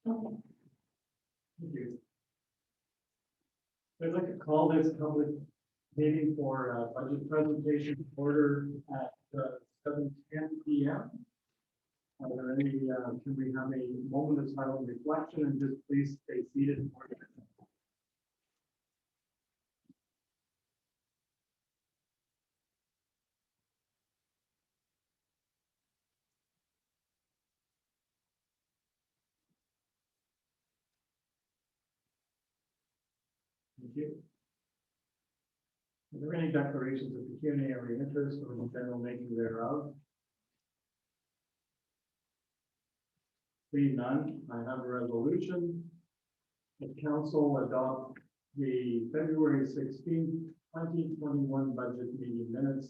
Okay. Thank you. I'd like to call this public meeting for budget presentation order at 7:10 p.m. Are there any, can we have a moment of silent reflection and just please stay seated for a minute? Thank you. Are there any declarations of pecuniary interest or the general nature thereof? Seeing none, I have a resolution. The council adopt the February 16th, 2021 budget meeting minutes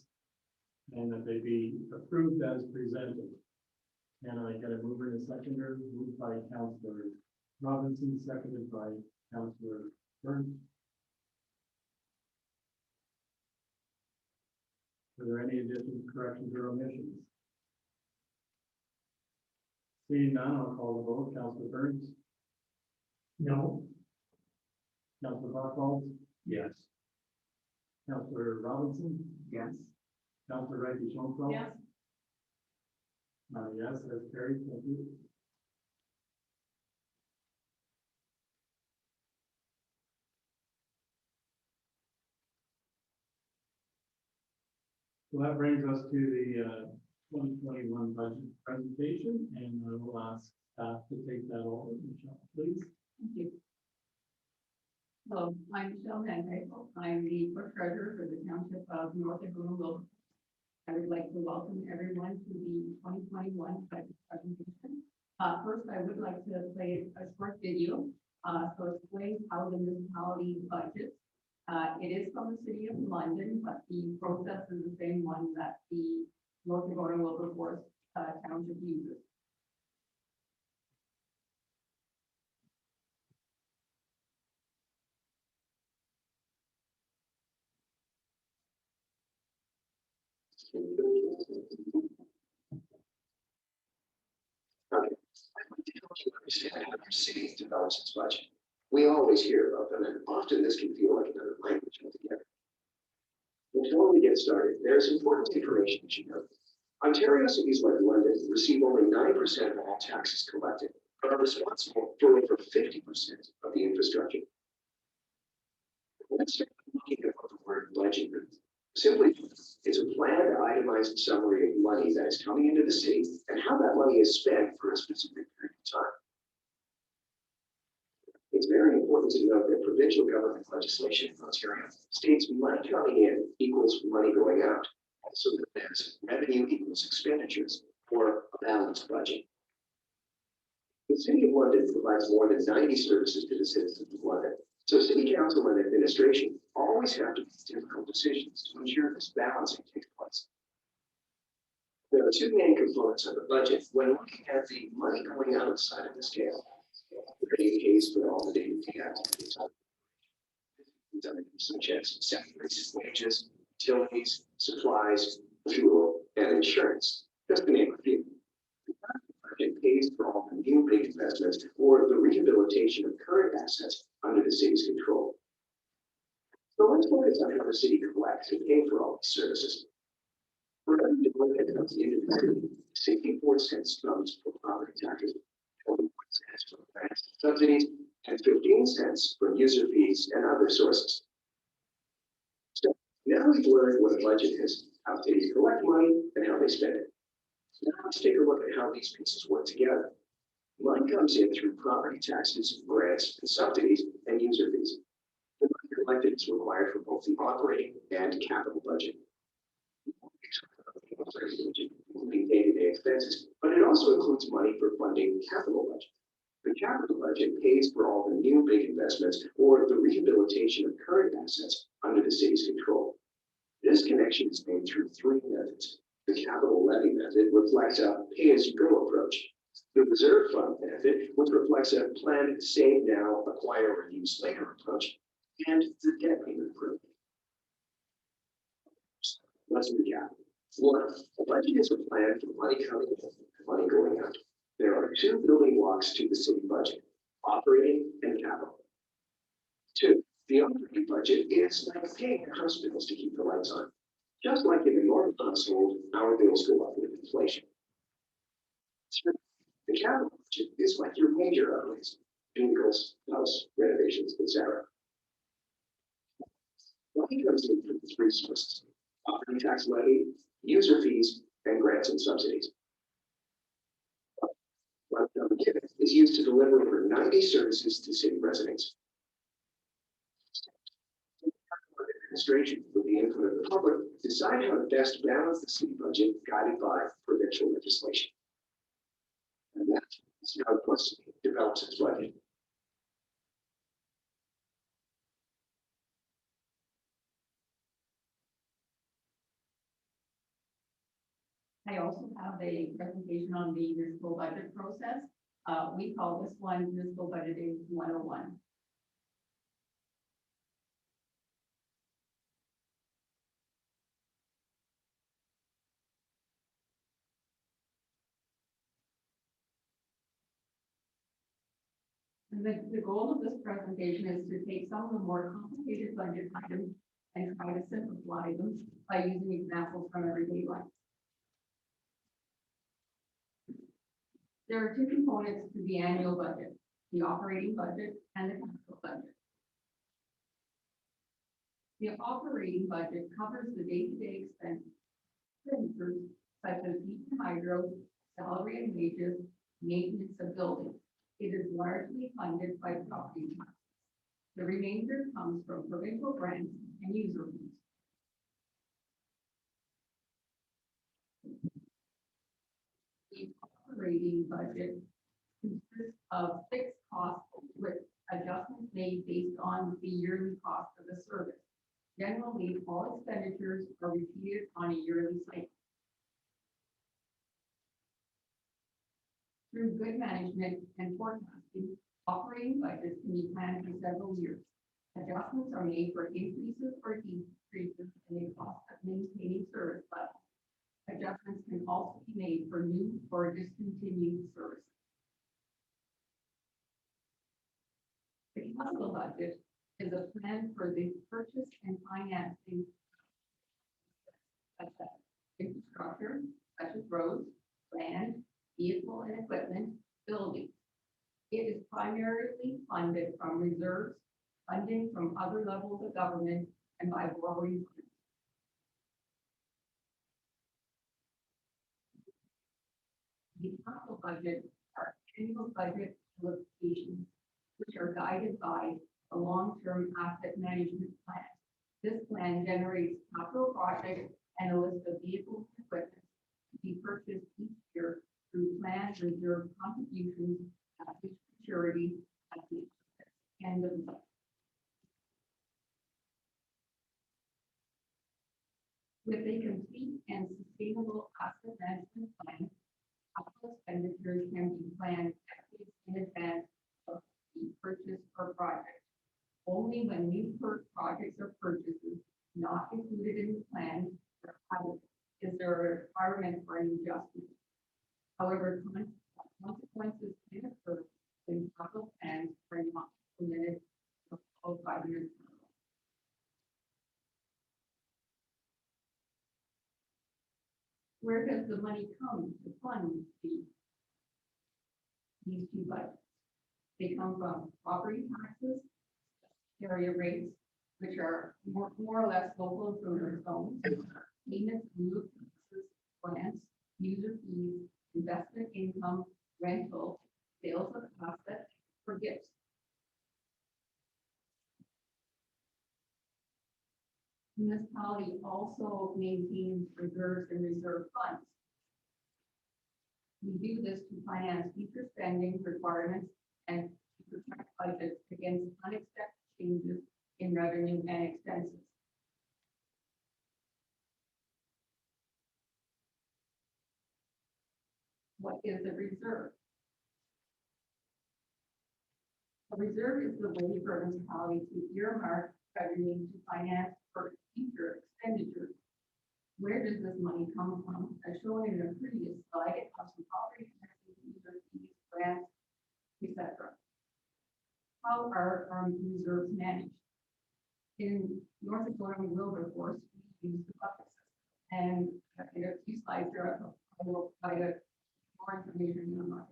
and that they be approved as presented. And I get a mover and a seconder, moved by Councillor Robinson, seconded by Councillor Burns. Are there any additions, corrections, or omissions? Seeing none, I'll call the vote. Councillor Burns? No. Councillor Buchwald? Yes. Councillor Robinson? Yes. Councillor Reiki-Schoenfeld? Yes. Yes, that's carried. Thank you. So that brings us to the 2021 budget presentation, and I will ask staff to take that over. Michelle, please. Thank you. So I'm Michelle Henry. I'm the clerk treasurer for the Township of North Algona Wilberforce. I would like to welcome everyone to the 2021 budget presentation. First, I would like to play a short video to explain how the municipality budgets. It is from the City of London, but the process is the same one that the North Algona Wilberforce Township uses. Okay, I'd like to help you understand how your city develops its budget. We always hear about them, and often this can feel like another language altogether. Before we get started, there's important information that you know. Ontario cities like London receive only 9% of all taxes collected, but are responsible for over 50% of the infrastructure. Let's start looking at what the word budget means. Simply, it's a planned, itemized summary of money that is coming into the city and how that money is spent for a specific period of time. It's very important to note that provincial government legislation in Ontario states money coming in equals money going out, so that there's revenue equals expenditures, or a balanced budget. The City of London provides more than 90 services to the citizens of London, so City Council and administration always have to make difficult decisions to ensure this balancing takes place. There are two main components of the budget when looking at the money going outside of the scale. The city pays for all the day-to-day activities, such as salaries, wages, utilities, supplies, fuel, and insurance, just to name a few. The budget pays for all the new big investments or the rehabilitation of current assets under the city's control. So let's focus on how the city collects and pays for all these services. For every dollar that comes into the city, 64 cents comes from property taxes, 21 cents from grants and subsidies, and 15 cents from user fees and other sources. So now we've learned what a budget is, how cities collect money, and how they spend it. Now let's take a look at how these pieces work together. Money comes in through property taxes, grants, and subsidies, and user fees. The money collected is required for both the operating and capital budget. Including day-to-day expenses, but it also includes money for funding the capital budget. The capital budget pays for all the new big investments or the rehabilitation of current assets under the city's control. This connection is made through three methods. The capital levy method reflects a pay-as-you-go approach. The reserve fund method, which reflects a planned save now, acquire, or use later approach, and the debt payment approach. Let's recap. One, a budget is a plan for money coming in and money going out. There are two building blocks to the city budget, operating and capital. Two, the operating budget is like paying the house bills to keep the lights on. Just like in a normal household, our bills go up with inflation. Three, the capital budget is like your major outlays, vehicles, house renovations, etc. Money comes in from three sources: property tax levy, user fees, and grants and subsidies. What given is used to deliver over 90 services to city residents. Administration, with the input of the public, decide how to best balance the city budget guided by provincial legislation. And that is how Quest develops its budget. I also have a presentation on the municipal budget process. We call this one Municipal Budgeting 101. And the goal of this presentation is to take some of the more complicated budget items and try to simplify them by using examples from everyday life. There are two components to the annual budget: the operating budget and the capital budget. The operating budget covers the day-to-day expenditures such as heat and hydro, salary and wages, maintenance of buildings. It is largely funded by property taxes. The remainder comes from provincial grants and user fees. The operating budget consists of fixed costs with adjustments made based on the yearly cost of the service. Generally, all expenditures are repeated on a yearly cycle. Through good management and forecasting, operating budgets can be planned for several years. Adjustments are made for increases or decreases in the cost of maintaining service levels. Adjustments can also be made for new or discontinued services. The capital budget is a plan for the purchase and financing of infrastructure, such as roads, land, vehicle and equipment, buildings. It is primarily funded from reserves, funding from other levels of government, and by borrowing. The capital budget are annual budget allocations, which are guided by a long-term asset management plan. This plan generates capital projects and a list of vehicles and equipment to be purchased each year through planned reserve contributions at each maturity at the end of the budget. With a complete and sustainable asset management plan, capital expenditures can be planned decades in advance of the purchase or project. Only when new projects or purchases not included in the plan is there a requirement for an adjustment. However, consequences can occur when capital plans are not implemented for 5 years. Where does the money come to fund these two budgets? They come from property taxes, area rates, which are more or less local improvement zones, payments, new taxes, grants, user fees, investment income, rental, sales of assets, for gifts. Municipality also maintains reserves and reserve funds. We do this to finance future spending requirements and to protect budgets against unexpected changes in revenue and expenses. What is a reserve? A reserve is the way for a municipality to earmark revenue to finance for future expenditures. Where does this money come from? As shown in the previous slide, it comes from property taxes, user fees, our reserves managed. In North Algona Wilberforce, we use the bucket system. And I have a few slides here. I will provide more information on that.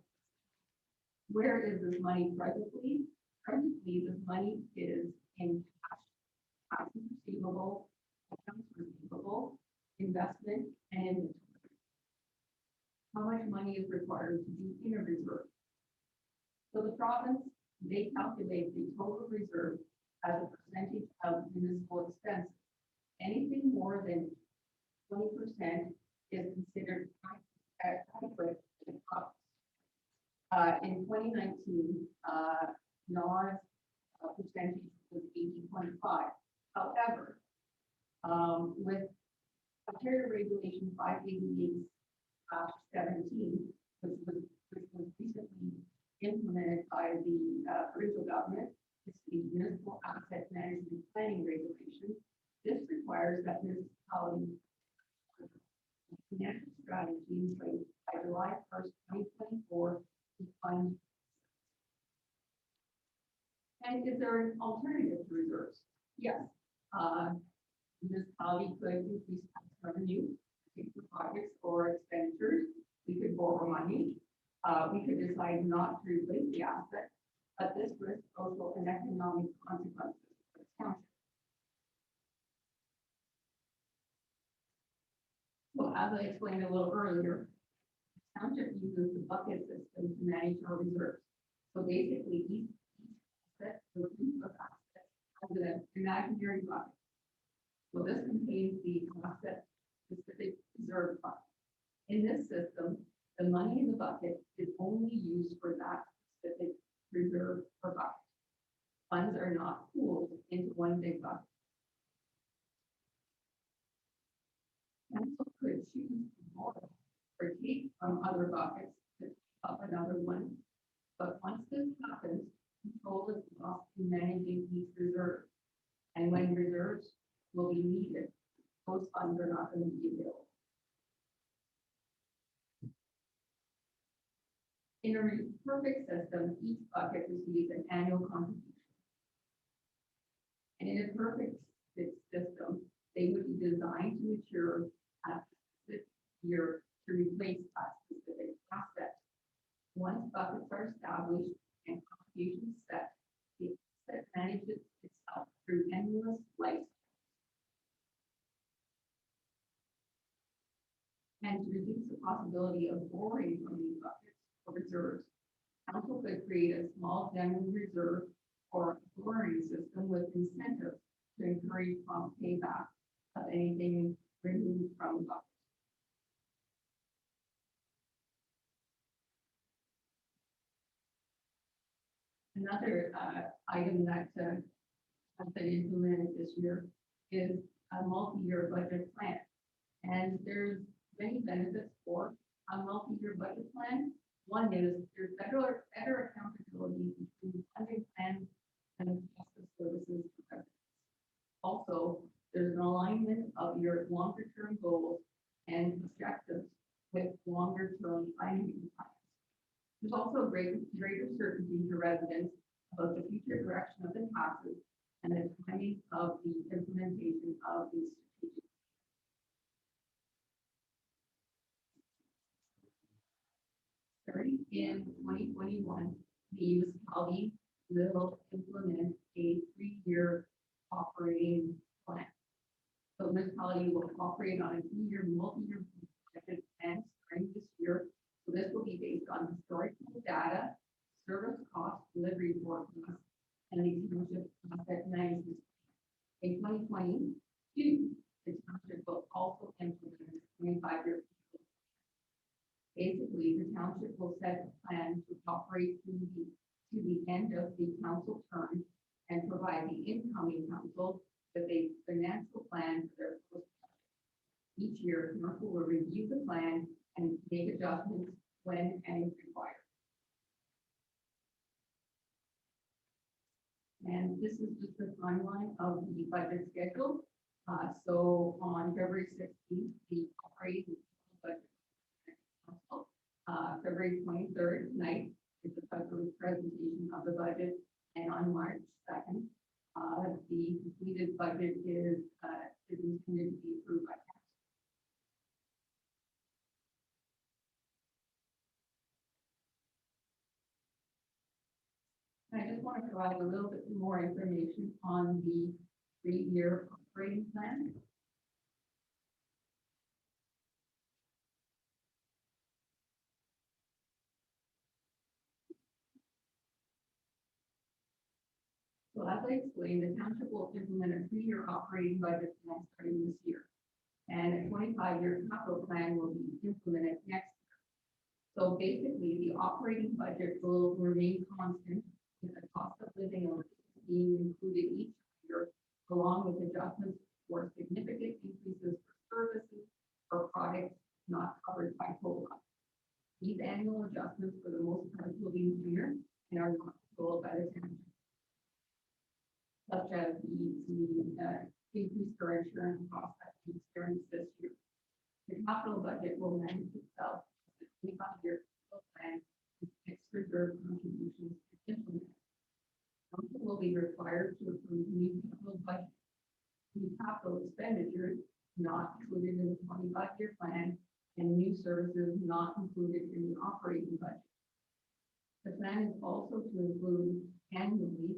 Where is this money presently? Presently, this money is in cash, taxes receivable, accounts receivable, investment, and inventory. How much money is required to be in a reserve? So the province, they calculate the total reserve as a percentage of municipal expenses. Anything more than 20% is considered adequate to the province. In 2019, NOR's percentage was 18.5. However, with Ontario Regulation 588-17, which was recently implemented by the provincial government, it's the Municipal Asset Management Planning Regulation. This requires that municipalities financial strategy in place by July 1st, 2024 to fund. And is there an alternative to reserves? Yes. Municipality could increase tax revenue, pay for projects or expenditures. We could borrow money. We could decide not to replace the asset, but this risks social and economic consequences for the township. So as I explained a little earlier, the township uses the bucket system to manage our reserves. So basically, each asset or group of assets has an imaginary bucket. So this contains the asset-specific reserve fund. In this system, the money in the bucket is only used for that specific reserve or bucket. Funds are not pooled into one big bucket. Council could choose to borrow or take from other buckets to pick up another one. But once this happens, control is lost in managing these reserves. And when reserves will be needed, those funds are not going to be available. In a perfect system, each bucket receives an annual contribution. And in a perfect system, they would be designed to mature at this year to replace that specific asset. Once buckets are established and contributions set, the asset manages itself through endless life. And to reduce the possibility of borrowing from these buckets or reserves, council could create a small general reserve or a borrowing system with incentives to encourage prompt payback of anything removed from the bucket. Another item that has been implemented this year is a multi-year budget plan. And there's many benefits for a multi-year budget plan. One is there's better accountability between funding plans and justice services for residents. Also, there's an alignment of your longer-term goals and objectives with longer-term planning plans. There's also greater certainty to residents about the future direction of the taxes and the timing of the implementation of these strategic. Starting in 2021, the municipality will implement a 3-year operating plan. So the municipality will operate on a 2-year, multi-year budget plan starting this year. So this will be based on historical data, service cost delivery forecast, and the township asset management. In 2022, the township will also implement a 25-year. Basically, the township will set a plan to operate to the end of the council term and provide the incoming council with a financial plan for their post. Each year, council will review the plan and make adjustments when and if required. And this is just the timeline of the budget schedule. So on February 16th, the operating budget council. February 23rd night is the public presentation of the budget. And on March 2nd, the completed budget is intended to be approved by council. I just want to provide a little bit more information on the 3-year operating plan. So as I explained, the township will implement a 3-year operating budget plan starting this year. And a 25-year capital plan will be implemented next year. So basically, the operating budget will remain constant with the cost of living being included each year, along with adjustments for significant increases for services or products not covered by COLA. These annual adjustments, for the most part, will be minor and are not controlled by the township, such as the increased for insurance costs that we experienced this year. The capital budget will manage itself as a 25-year plan with fixed reserve contributions to implement. Council will be required to approve new capital budget. New capital expenditures not included in the 25-year plan and new services not included in the operating budget. The plan is also to include annually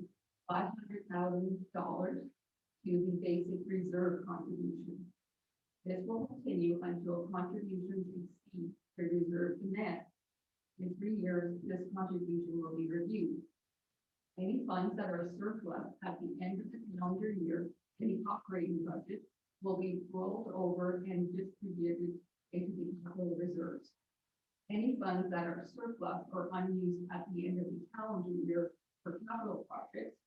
$500,000 to the basic reserve contribution. This will continue until contributions exceed the reserve demand. In 3 years, this contribution will be reviewed. Any funds that are surplus at the end of the calendar year in the operating budget will be rolled over and distributed into the capital reserves. Any funds that are surplus or unused at the end of the calendar year for capital projects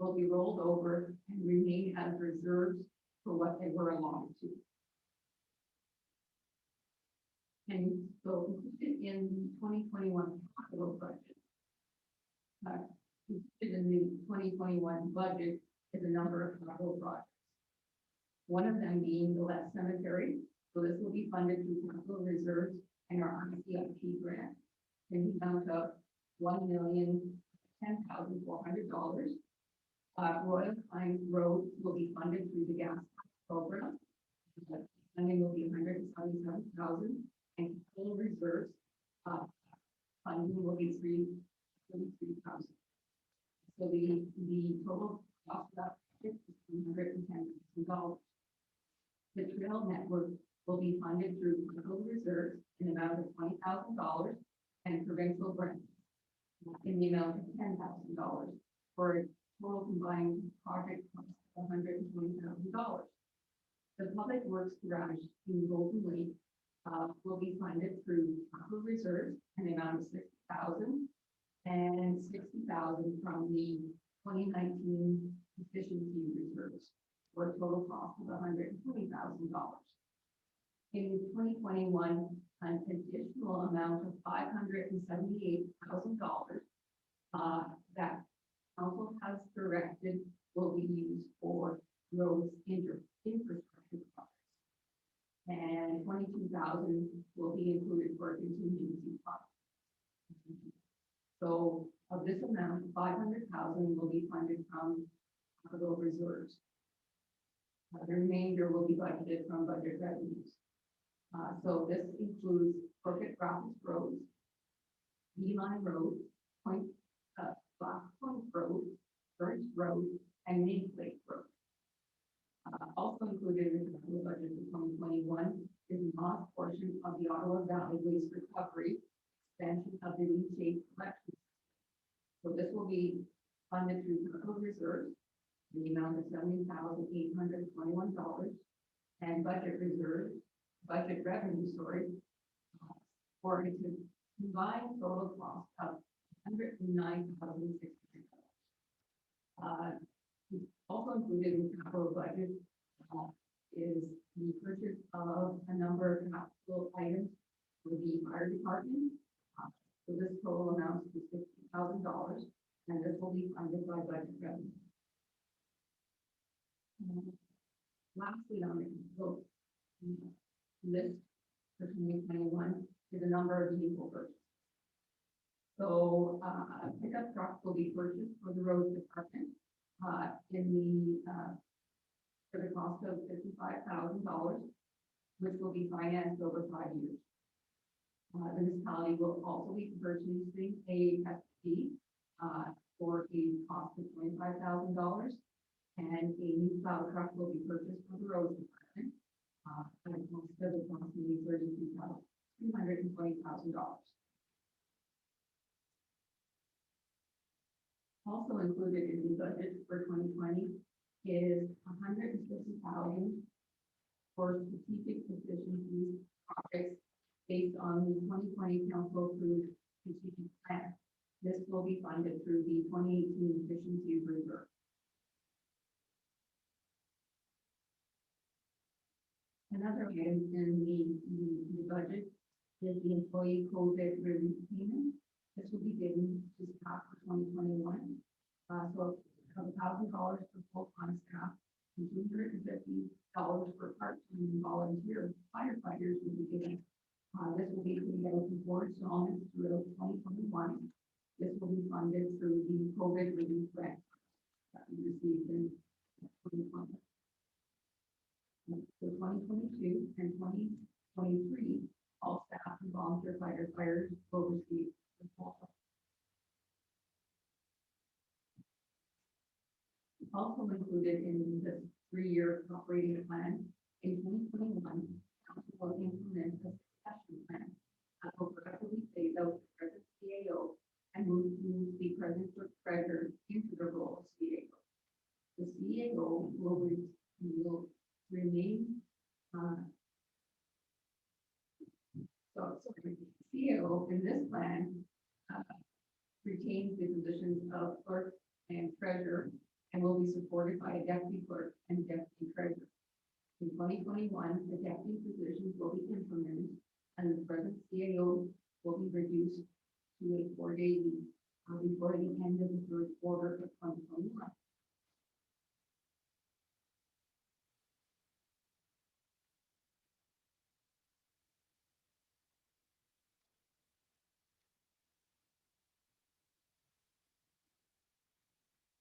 will be rolled over and remain as reserves for what they were allotted to. And so included in the 2021 capital budget, included in the 2021 budget is a number of capital projects. One of them being the Left Cemetery. So this will be funded through capital reserves and our RCIP grant in the amount of $1,010,400. Royal Pine Road will be funded through the gas tax program. Funding will be $177,000, and capital reserves funding will be $33,000. So the total cost of that project is $310,000. The trail network will be funded through capital reserves in the amount of $20,000 and provincial grants in the amount of $10,000 for a total combined project cost of $120,000. The public works garage in Golden Lake will be funded through capital reserves in the amount of $60,000 and $60,000 from the 2019 efficiency reserves for a total cost of $120,000. In 2021, an additional amount of $578,000 that council has directed will be used for roads infrastructure projects. And $22,000 will be included for contingency funds. So of this amount, $500,000 will be funded from capital reserves. The remainder will be budgeted from budget revenues. So this includes Crooked Rapids Road, Beeline Road, Black Point Road, Burns Road, and Mink Lake Road. Also included in the capital budget for 2021 is the lost portion of the Ottawa Valley Waste Recovery expansion of the leachate collection system. So this will be funded through capital reserves in the amount of $70,821 and budget revenue, for a combined total cost of $109,600. Also included in the capital budget is the purchase of a number of capital items for the fire department. So this total amounts to $60,000, and this will be funded by budget revenue. Lastly, on the capital list for 2021 is a number of vehicle purchases. So, a pickup truck will be purchased for the road department, for the cost of $55,000, which will be financed over 5 years. The municipality will also be purchasing a FP, for a cost of $25,000, and a new plow truck will be purchased for the road department, at a cost of approximately $32,220,000. Also included in the budget for 2020 is $150,000 for strategic efficiency projects based on the 2020 council approved strategic plan. This will be funded through the 2018 efficiency reserve. Another item in the budget is the employee COVID relief payment. This will be given to staff for 2021. So $1,000 for full-time staff and $250 for part-time and volunteer firefighters will be given. This will be paid out in 4 installments throughout 2021. This will be funded through the COVID relief grant that we received in 2020. For 2022 and 2023, all staff and volunteer firefighters will receive the full. Also included in this 3-year operating plan in 2021, council will implement a succession plan that will progressively phase out the present CAO and move the present treasurer into the role of CAO. The CAO will remain, CAO in this plan retains the positions of clerk and treasurer and will be supported by a deputy clerk and deputy treasurer. In 2021, the deputy positions will be implemented and the present CAO will be reduced to a 4-day week before the end of the third quarter of 2021.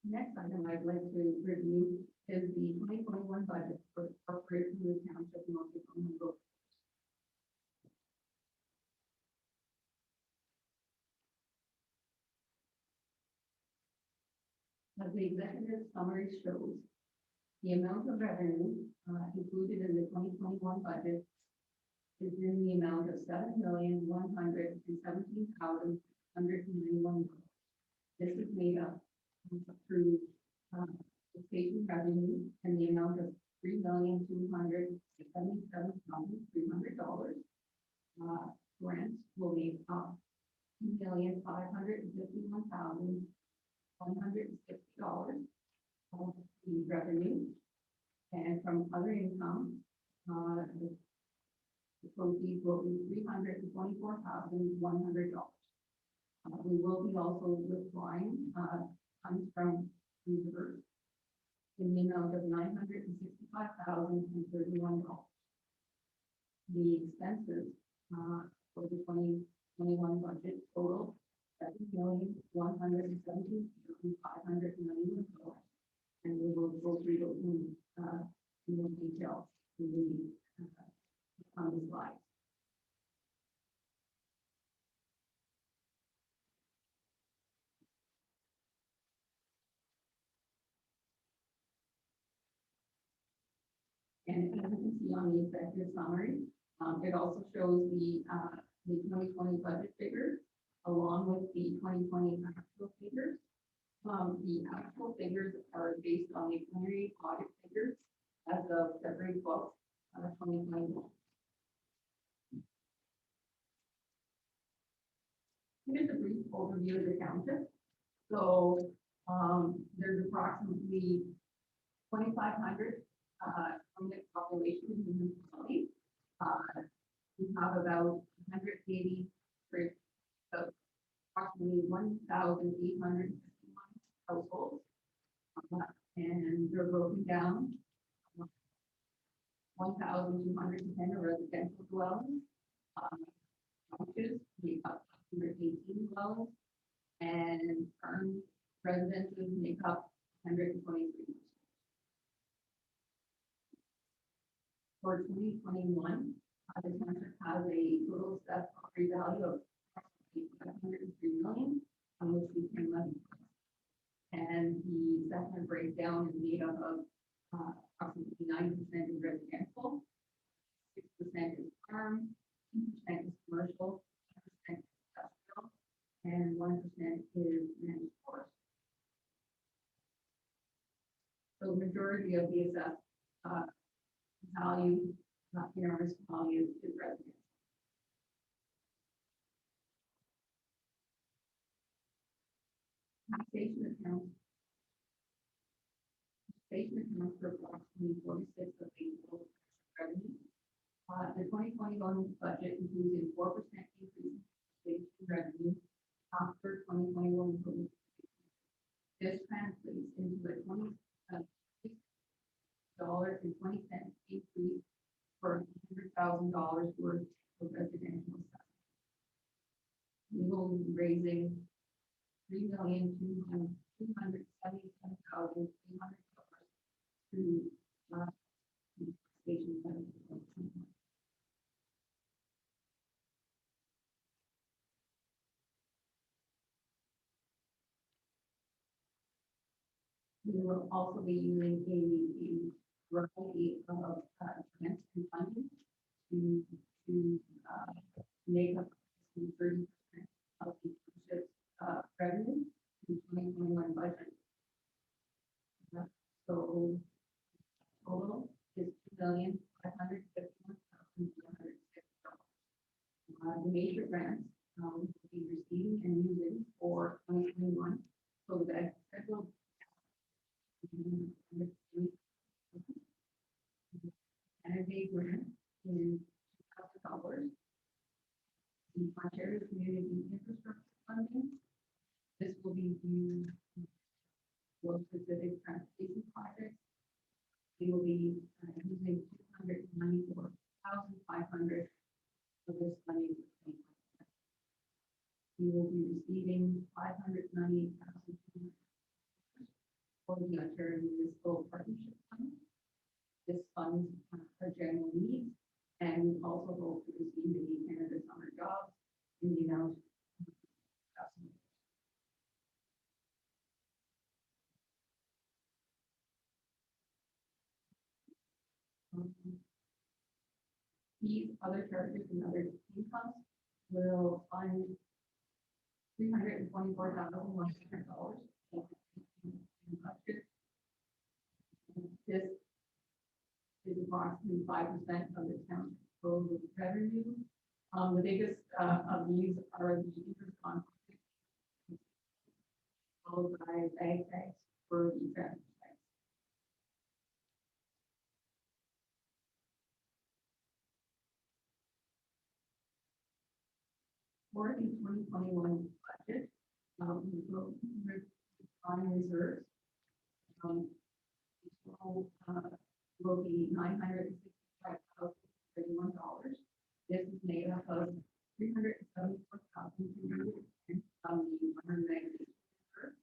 Next item I'd like to review is the 2021 budget for the corporation of the Township of Algona Wilberforce. As the executive summary shows, the amount of revenue included in the 2021 budget is in the amount of $7,117,191. This is made up through the station revenue and the amount of $3,277,300. Grants will make up $2,551,160 of the revenue, and from other income, the proceeds will be $324,100. We will be also withdrawing funds from reserves in the amount of $965,031. The expenses for the 2021 budget total $7,117,591, and we will go through those in more detail on the slide. And as you can see on the executive summary, it also shows the 2020 budget figures along with the 2020 actual figures. The actual figures are based on the preliminary audit figures as of February 12th, 2021. Here's a brief overview of the township. So there's approximately 2,500 permanent population in the municipality. We have about 180, approximately 1,851 households, and they're broken down. 1,210 are residential dwellings. Houses, we have 118 dwellings, and current residences make up 123. For 2021, the township has a total assessed property value of approximately 503 million, on which we can levy. And the assessment breakdown is made up of approximately 9% is residential, 6% is farm, 2% is commercial, 10% is industrial, and 1% is managed forest. So the majority of the assessed value in our municipality is residential. Taxation accounts. Taxation accounts for approximately 46 of the total revenue. The 2021 budget includes a 4% increase in taxation revenue after 2021 improvement. This translates into a $20.20 increase for $100,000 worth of residential stuff. We will be raising $3,277,300 to station benefit. We will also be using a variety of grants and funding to make up 30% of the township's revenue in 2021 budget. So total is $2,551,406. The major grants will be receiving and using for 2021. So that federal energy grant is $2,000. The Ontario Community Infrastructure Funding. This will be used for specific transportation projects. We will be using $294,500 for this funding. We will be receiving $598,200 for the Ontario Municipal Partnership Fund. This funds our general needs, and we also hope to receive the Canada Summer Jobs in the amount of $1,000. These other charges and other incomes will fund $324,100 in budget. This is approximately 5% of the town's total revenue. The biggest of these are the interest on followed by bank tax for the traffic tax. For the 2021 budget, we will on reserves. Will be $965,031. This is made up of $374,200 from the 190 reserve.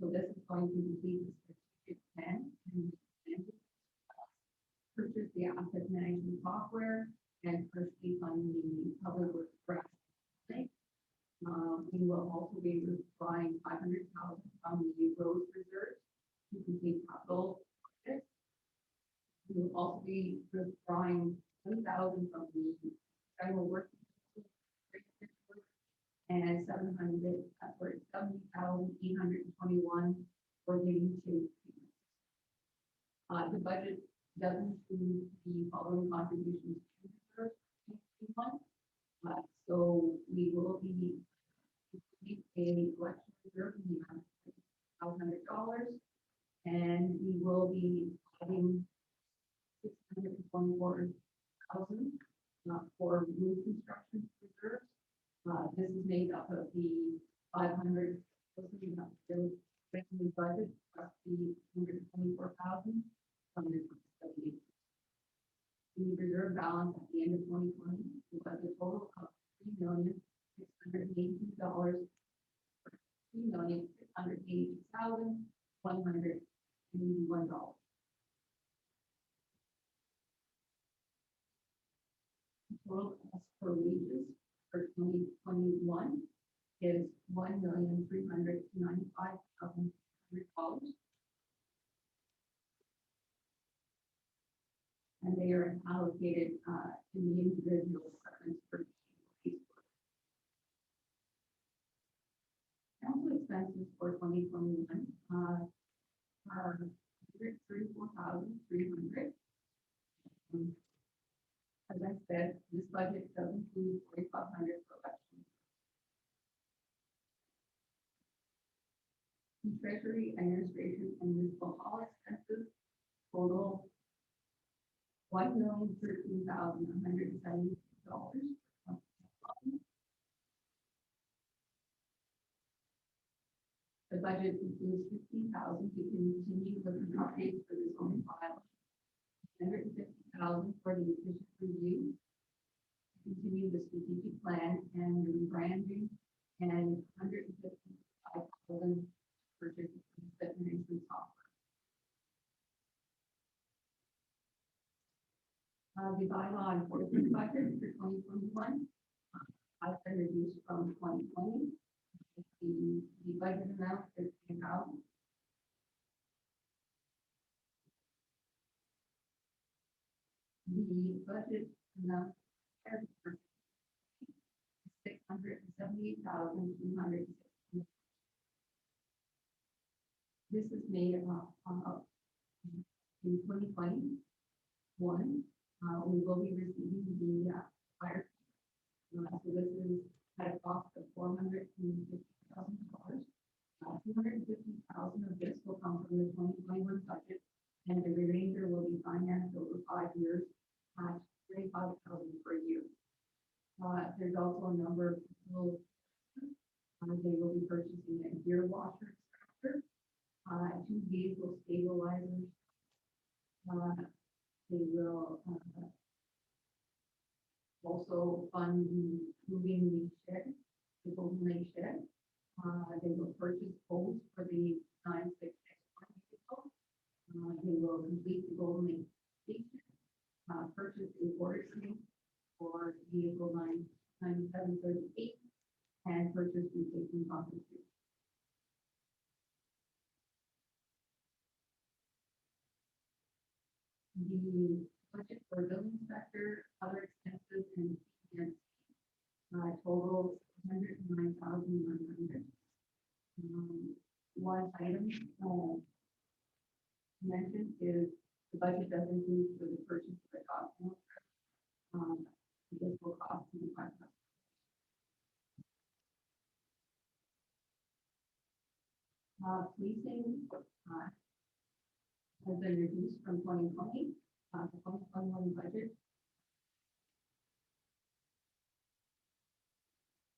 So this is going to complete the strategic plan and purchase the asset management software and partially fund the public works grant. We will also be withdrawing $500,000 from the roads reserve to complete capital projects. We will also be withdrawing $1,000 from the federal work and $70,821 for the utility. The budget doesn't include the following contributions to the reserve. So we will be a collection reserve in the amount of $500, and we will be having $624,000 for roof construction reserves. This is made up of the $500 revenue budget plus the $124,000 from the study. The reserve balance at the end of 2020 was a total of $3,682,200 $3,686,181. Total cost for wages for 2021 is $1,395,100. And they are allocated in the individual departments for each. Council expenses for 2021 are $134,300. As I said, this budget does include 4,500 for elections. Treasury, administration, and municipal hall expenses total $1,013,170. The budget includes $15,000 to continue with the updates for the zoning file, $150,000 for the efficient review, continue the strategic plan and the rebranding, and $155,000 for management software. The bylaw enforcement budget for 2021 has been reduced from 2020. The budget amount is $10,000. The budget amount is $678,260. This is made up in 2021. We will be receiving the fire. So this is at a cost of $450,000. $250,000 of this will come from the 2021 budget, and the remainder will be financed over 5 years at $35,000 per year. There's also a number of people, they will be purchasing a gear washer extractor, 2 vehicle stabilizers. They will also fund moving the shed, the Golden Lake shed. They will purchase poles for the 96X1 vehicle. They will complete the Golden Lake station, purchase a water tank for vehicle 9738, and purchase replacement bumpers. The budget for building inspector, other expenses, and total $109,100. One item mentioned is the budget does include for the purchase of the document. This will cost $25,000. Policing has been reduced from 2020. The 2021 budget.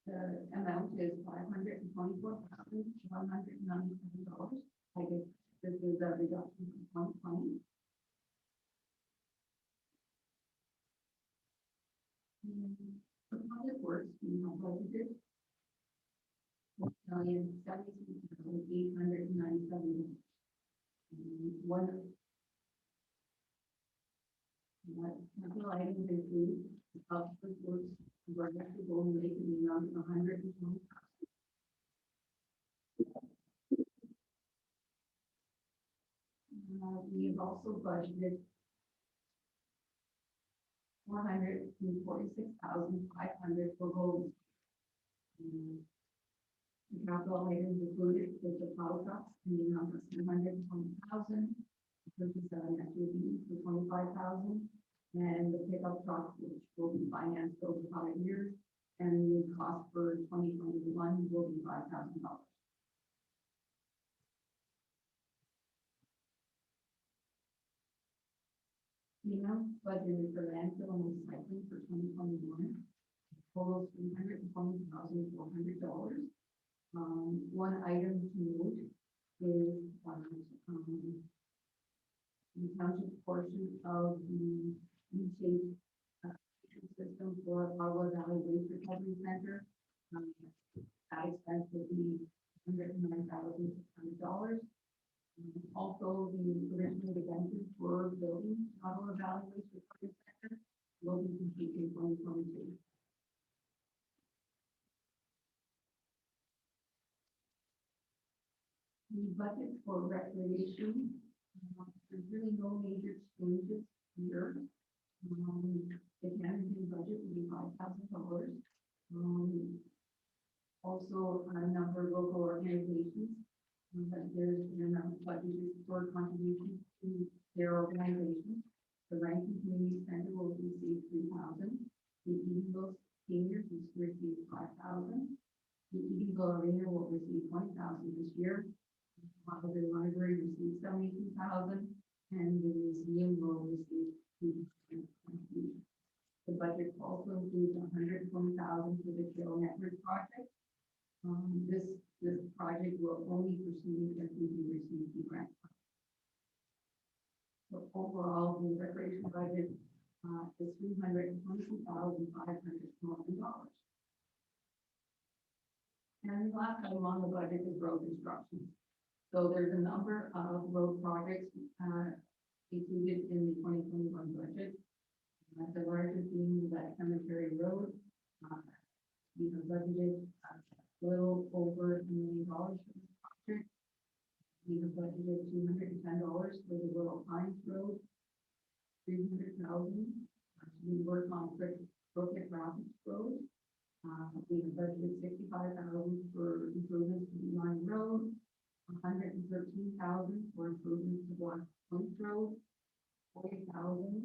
The amount is $524,197. I guess this is a reduction from 2020. For public works, we have budgeted $1,076,897. Capital items include the public works, grant to Golden Lake in the amount of $120,000. We have also budgeted $446,500 for roads. The capital items included is the plow trucks in the amount of $720,000, purchase of an SUV for $25,000, and the pickup truck, which will be financed over 5 years, and the cost for 2021 will be $5,000. The amount budgeted for landfill and recycling for 2021 totals $320,400. One item to note is the township portion of the leachate system for Algona Valley Waste Recovery Center. That expense will be $109,600. Also, the original debentures for building auto evaluation for the sector will be complete in 2022. The budget for recreation, there's really no major changes here. The Canadian budget will be $5,000. Also, a number of local organizations, there's an amount budgeted for contributions to their organizations. The Rankin Community Center will receive $3,000. The Eatonville Seniors will receive $5,000. The Eatonville Arena will receive $20,000 this year. The library receives $72,000, and the museum will receive $2,000. The budget also includes $120,000 for the trail network project. This project will only proceed if we do receive the grant. So overall, the recreation budget is $322,500. And the last item on the budget is road construction. So there's a number of road projects included in the 2021 budget. The largest being that Cemetery Road. We have budgeted a little over $1 million for this project. We have budgeted $210 for the Willow Pines Road, $300,000 to work on Crooked Rapids Road. We have budgeted $65,000 for improvements to the Line Road, $113,000 for improvements to Black Point Road, $40,000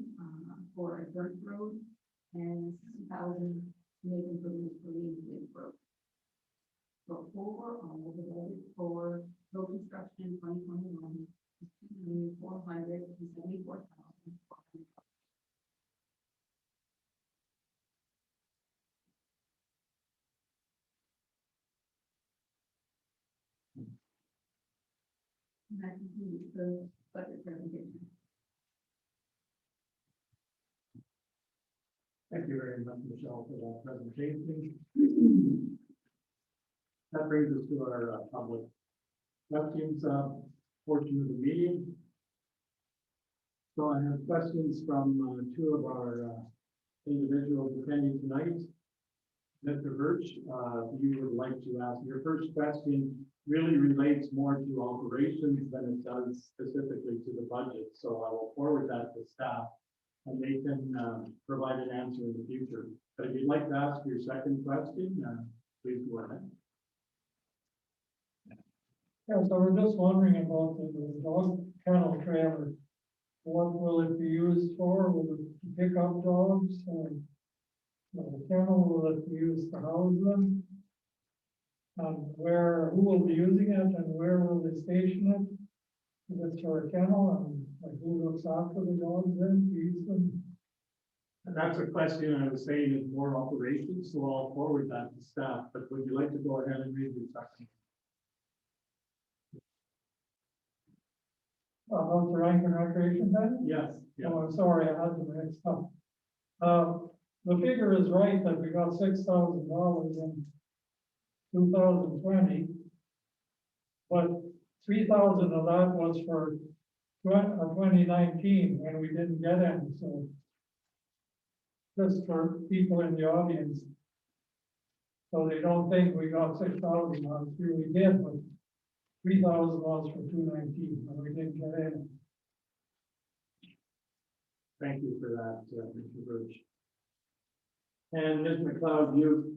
for a dirt road, and $60,000 to make improvements for the Indian Road. So overall, the budget for road construction in 2021 is $2,474,400. And that concludes the budget presentation. Thank you very much, Michelle, for that presentation. That brings us to our public questions portion of the meeting. So I have questions from two of our individuals attending tonight. Mr. Birch, you would like to ask, your first question really relates more to operations than it does specifically to the budget. So I will forward that to staff and they can provide an answer in the future. But if you'd like to ask your second question, please go ahead. Yeah, so we're just wondering about the dog kennel trailer. What will it be used for? Will it pick up dogs? The kennel, will it be used to house them? Who will be using it and where will they station it? If it's for a kennel, and like who looks after the dogs then, feeds them? And that's a question I was saying is more operations, so I'll forward that to staff. But would you like to go ahead and read your second? About the Rankin Recreation then? Yes. Yeah. Oh, I'm sorry, I had them mixed up. The figure is right that we got $6,000 in 2020, but 3,000 of that was for 2019 when we didn't get any. So just for people in the audience, so they don't think we got 6,000 last year. We did, but 3,000 was for 2019 when we didn't get any. Thank you for that, Mr. Birch. And Ms. McLeod, you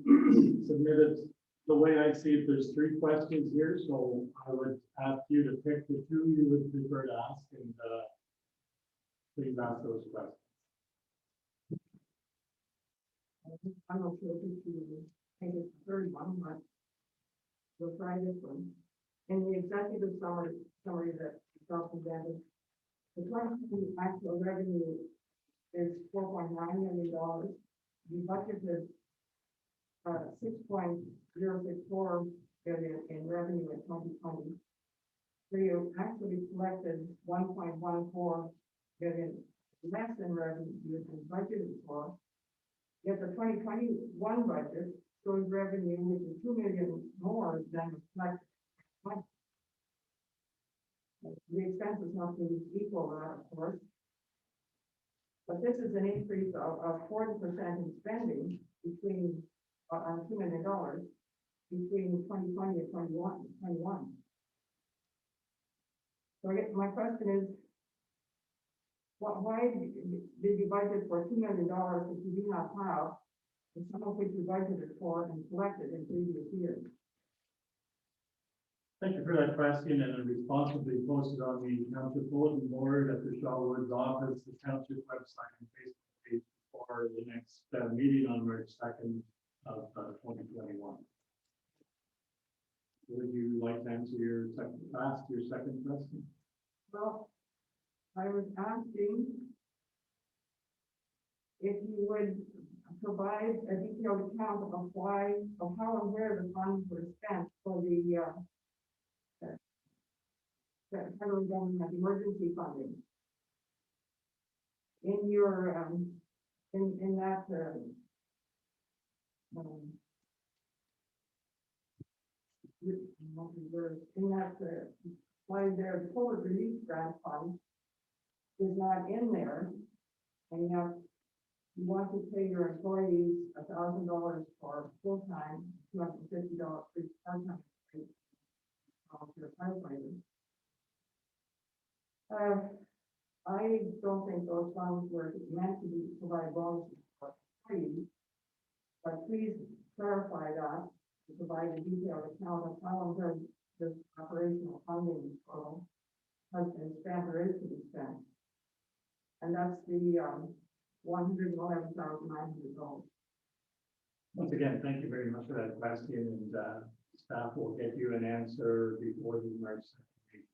submitted, the way I see it, there's 3 questions here, so I would ask you to pick the 2 you would prefer to ask, and please ask those questions. I'm not sure if you think it's the third one, but we'll try this one. In the executive summary that Scott presented, the 2020 actual revenue is $4.9 million. The budget is $6.064 billion in revenue in 2020. So you actually collected $1.14 billion less in revenue than budgeted for. Yet the 2021 budget shows revenue which is $2 million more than reflected the expenses not to equal that, of course. But this is an increase of 40% in spending between, on $2 million between 2020 and 21. So I guess my question is, why did you budget for $2 million that you do not have, and some of which you budgeted for and collected in previous years? Thank you for that question, and it responsibly posted on the township bulletin board at the Shawwood's office, the township website and Facebook page for the next meeting on March 2nd of 2021. Would you like to ask your second question? Well, I was asking if you would provide a detailed account of how and where the funds were spent for the federal government emergency funding. In your, in that, slide there, the forward release grant fund is not in there, and yet you want to pay your employees $1,000 for full-time, $250 for part-time, for firefighters. I don't think those funds were meant to be provide bonuses for employees, but please clarify that to provide a detailed account of how and where this operational funding total has been spent or is to be spent. And that's the $111,900. Once again, thank you very much for that question, and staff will get you an answer before the March 2nd meeting.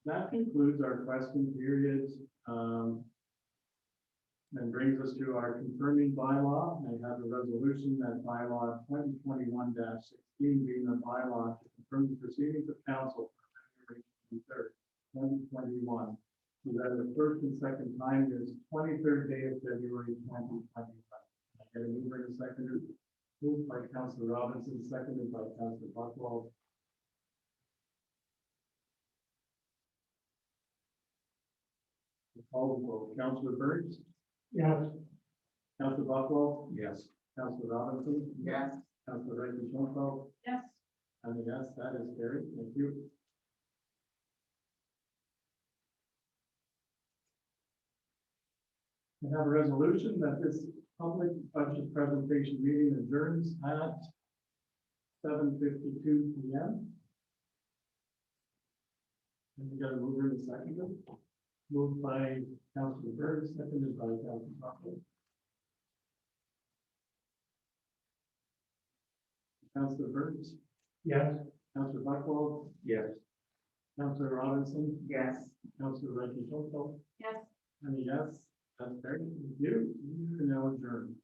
That concludes our question period. And brings us to our confirming bylaw. I have a resolution that bylaw 2021-16 being a bylaw to confirm the proceedings of council for February 23rd, 2021. So that the first and second time is 23rd day of February 2021. I get a mover and a seconder. Moved by Councilor Robinson, seconded by Councilor Buckwald. Call the roll. Councilor Burns? Yes. Councilor Buckwald? Yes. Councilor Robinson? Yes. Councilor Schonfeld? Yes. And a yes, that is carried. Thank you. We have a resolution that this public budget presentation meeting adjourns at 7:52 p.m. And we got a mover and a seconder. Moved by Councilor Burns, seconded by Councilor Buckley. Councilor Burns? Yes. Councilor Buckwald? Yes. Councilor Robinson? Yes. Councilor Schonfeld? Yes. And a yes, that's very good. You are now adjourned.